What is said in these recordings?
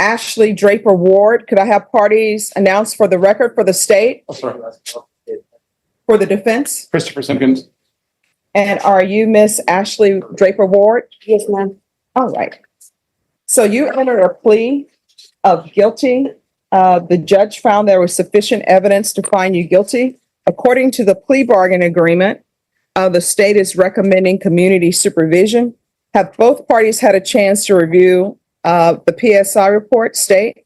Ashley Draper Ward. Could I have parties announced for the record for the state, Oh, sorry. for the defense? Christopher Simpkins. And are you Miss Ashley Draper Ward? Yes, ma'am. All right. So you entered a plea of guilty. The judge found there was sufficient evidence to find you guilty. According to the plea bargain agreement, the state is recommending community supervision. Have both parties had a chance to review the PSI report, state?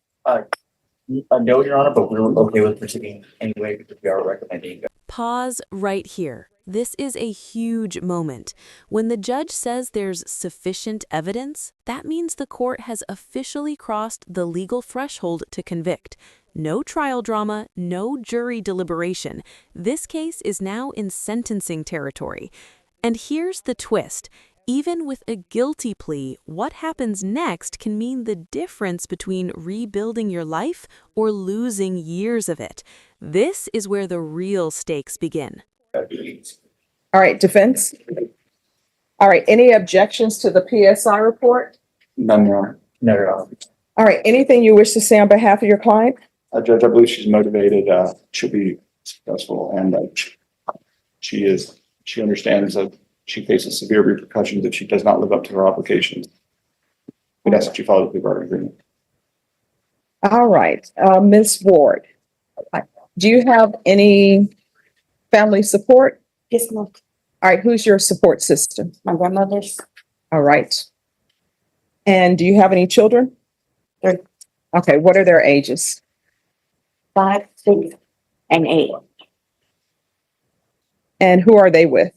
No, Your Honor, but we're okay with proceeding anyway because we are recommending. Pause right here. This is a huge moment. When the judge says there's sufficient evidence, that means the court has officially crossed the legal threshold to convict. No trial drama, no jury deliberation. This case is now in sentencing territory. And here's the twist. Even with a guilty plea, what happens next can mean the difference between rebuilding your life or losing years of it. This is where the real stakes begin. All right, defense? All right, any objections to the PSI report? None, Your Honor. No, Your Honor. All right, anything you wish to say on behalf of your client? Judge, I believe she's motivated. She'll be successful, and she understands that she faces severe repercussions if she does not live up to her obligations. But that's what she follows the bargaining agreement. All right, Ms. Ward, do you have any family support? Yes, ma'am. All right, who's your support system? My grandmother's All right. And do you have any children? 3, Okay, what are their ages? 5, 6, and 8. And who are they with?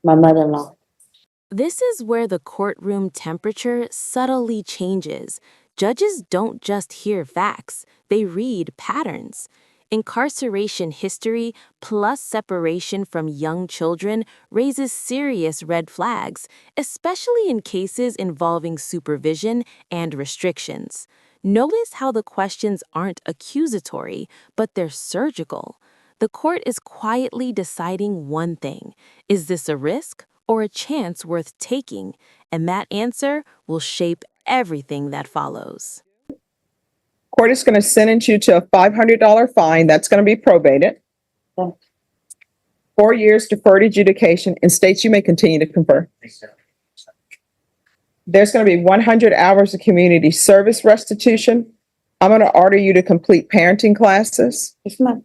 My mother-in-law. This is where the courtroom temperature subtly changes. Judges don't just hear facts, they read patterns. Incarceration history plus separation from young children raises serious red flags, especially in cases involving supervision and restrictions. Notice how the questions aren't accusatory, but they're surgical. The court is quietly deciding one thing. Is this a risk or a chance worth taking? And that answer will shape everything that follows. Court is going to sentence you to a $500 fine. That's going to be probated. Yeah. 4 years deferred adjudication in states you may continue to confer. There's going to be 100 hours of community service restitution. I'm going to order you to complete parenting classes. Yes, ma'am.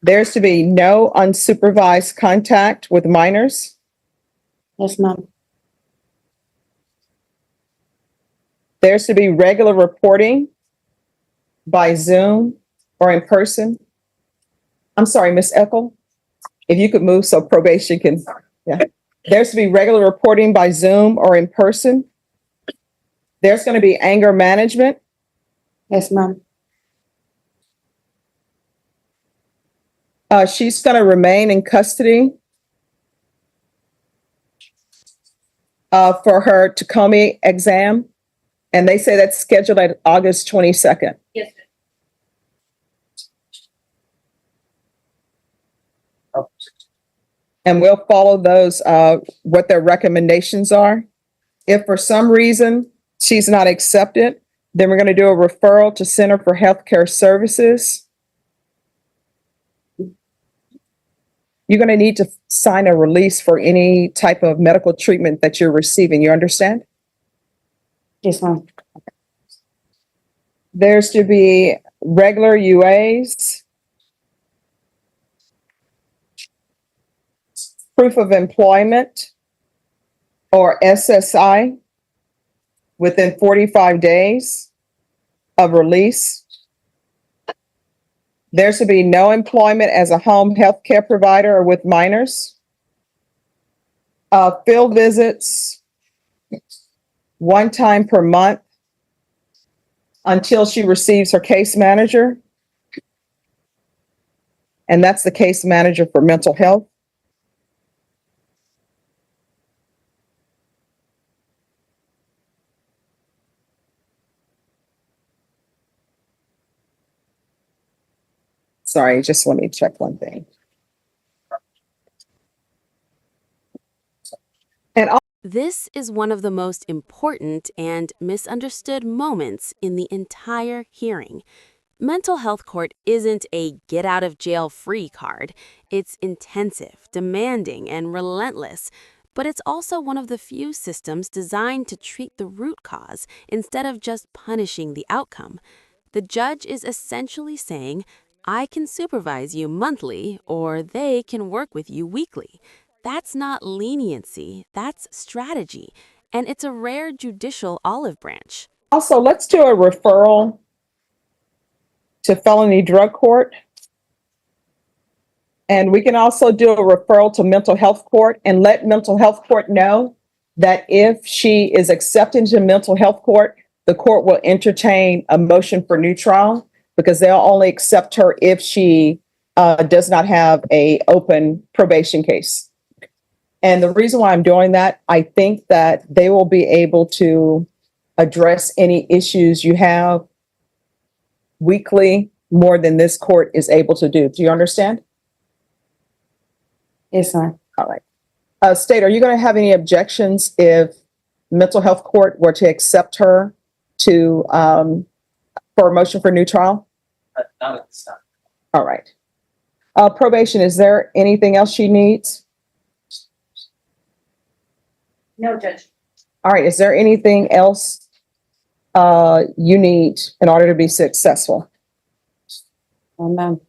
There's to be no unsupervised contact with minors. Yes, ma'am. There's to be regular reporting by Zoom or in person. I'm sorry, Ms. Eckel, if you could move so probation can, yeah. There's to be regular reporting by Zoom or in person. There's going to be anger management. Yes, ma'am. She's going to remain in custody for her Tacoma exam. And they say that's scheduled at August 22nd. Yes. And we'll follow those, what their recommendations are. If for some reason she's not accepted, then we're going to do a referral to Center for Healthcare Services. You're going to need to sign a release for any type of medical treatment that you're receiving. You understand? Yes, ma'am. There's to be regular UAs, proof of employment, or SSI within 45 days of release. There's to be no employment as a home health care provider or with minors. Field visits, 1 time per month until she receives her case manager. And that's the case manager for mental health. Sorry, just let me check one thing. And This is one of the most important and misunderstood moments in the entire hearing. Mental health court isn't a get out of jail free card. It's intensive, demanding, and relentless. But it's also one of the few systems designed to treat the root cause instead of just punishing the outcome. The judge is essentially saying, I can supervise you monthly, or they can work with you weekly. That's not leniency, that's strategy. And it's a rare judicial olive branch. Also, let's do a referral to felony drug court. And we can also do a referral to mental health court and let mental health court know that if she is accepted to mental health court, the court will entertain a motion for new trial because they'll only accept her if she does not have a open probation case. And the reason why I'm doing that, I think that they will be able to address any issues you have weekly more than this court is able to do. Do you understand? Yes, ma'am. All right. State, are you going to have any objections if mental health court were to accept her to for a motion for new trial? Not at this time. All right. Probation, is there anything else she needs? No, Judge. All right. Is there anything else you need in order to be successful? No, ma'am.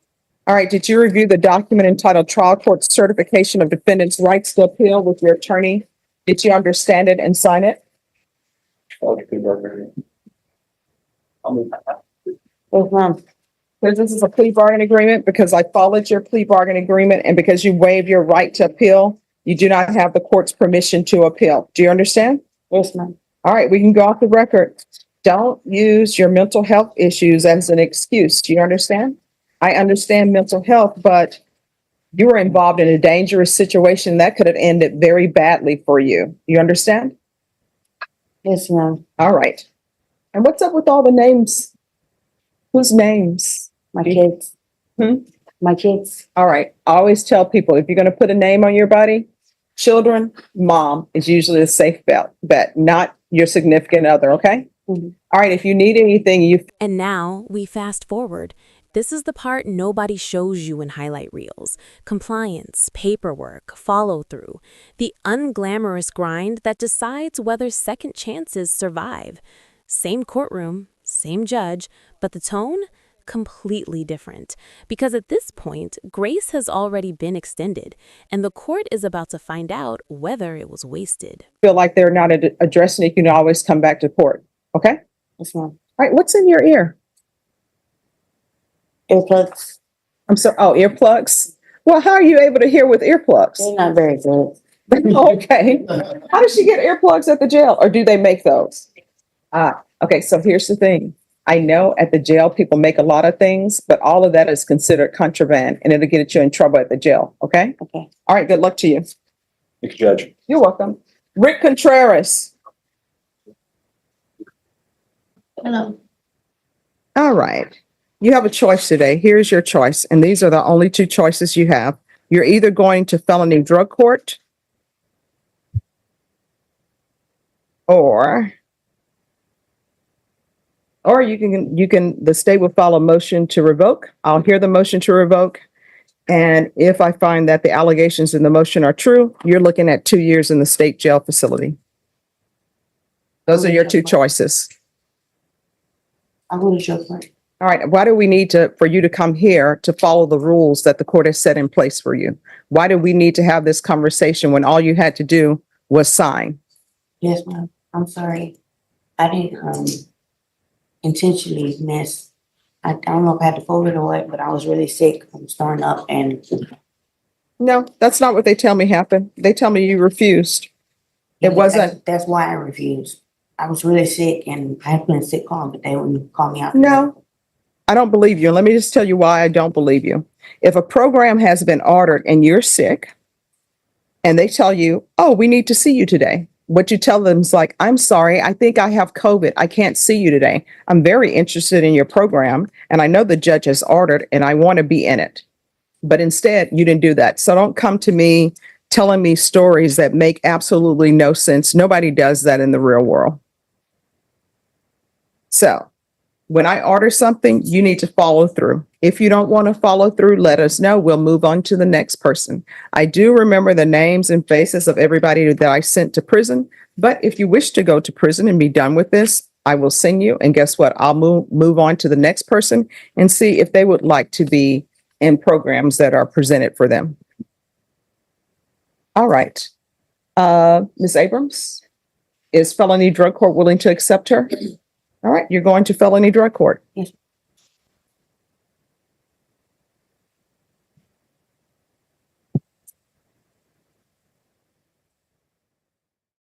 All right. Did you review the document entitled Trial Court Certification of Defendant's Rights to Appeal with your attorney? Did you understand it and sign it? I'll move that. Yes, ma'am. Because this is a plea bargain agreement, because I followed your plea bargain agreement, and because you waived your right to appeal, you do not have the court's permission to appeal. Do you understand? Yes, ma'am. All right, we can go off the record. Don't use your mental health issues as an excuse. Do you understand? I understand mental health, but you were involved in a dangerous situation that could have ended very badly for you. You understand? Yes, ma'am. All right. And what's up with all the names? Whose names? My kids. Hmm? My kids. All right. I always tell people, if you're going to put a name on your body, children, mom is usually a safe bet, not your significant other. Okay. Mhm. All right. If you need anything, And now we fast forward. This is the part nobody shows you in highlight reels. Compliance, paperwork, follow through. The unglamorous grind that decides whether second chances survive. Same courtroom, same judge, but the tone? Completely different. Because at this point, grace has already been extended, and the court is about to find out whether it was wasted. feel like they're not addressing it, you can always come back to court. Okay. Yes, ma'am. All right. What's in your ear? Earplugs. I'm sorry. Oh, earplugs. Well, how are you able to hear with earplugs? They're not very good. Okay. How does she get earplugs at the jail, or do they make those? Okay. So here's the thing. I know at the jail, people make a lot of things, but all of that is considered contraband, and it'll get you in trouble at the jail. Okay. Okay. All right. Good luck to you. Thank you, Judge. You're welcome. Rick Contreras. Hello. All right. You have a choice today. Here's your choice. And these are the only two choices you have. You're either going to felony drug court or the state will file a motion to revoke. I'll hear the motion to revoke. And if I find that the allegations in the motion are true, you're looking at 2 years in the state jail facility. Those are your two choices. I'm going to show for it. All right. Why do we need for you to come here to follow the rules that the court has set in place for you? Why do we need to have this conversation when all you had to do was sign? Yes, ma'am. I'm sorry. I didn't intentionally miss. I don't know if I had to fold it or what, but I was really sick. I'm starting up and No, that's not what they tell me happened. They tell me you refused. It wasn't. That's why I refused. I was really sick and I had been sick call, but they wouldn't call me out. No, I don't believe you. Let me just tell you why I don't believe you. If a program has been ordered and you're sick and they tell you, oh, we need to see you today. What you tell them is like, I'm sorry, I think I have COVID. I can't see you today. I'm very interested in your program and I know the judge has ordered and I want to be in it. But instead, you didn't do that. So don't come to me telling me stories that make absolutely no sense. Nobody does that in the real world. So when I order something, you need to follow through. If you don't want to follow through, let us know. We'll move on to the next person. I do remember the names and faces of everybody that I sent to prison. But if you wish to go to prison and be done with this, I will send you. And guess what? I'll move on to the next person and see if they would like to be in programs that are presented for them. All right. Ms. Abrams, is felony drug court willing to accept her? All right, you're going to felony drug court. Yes.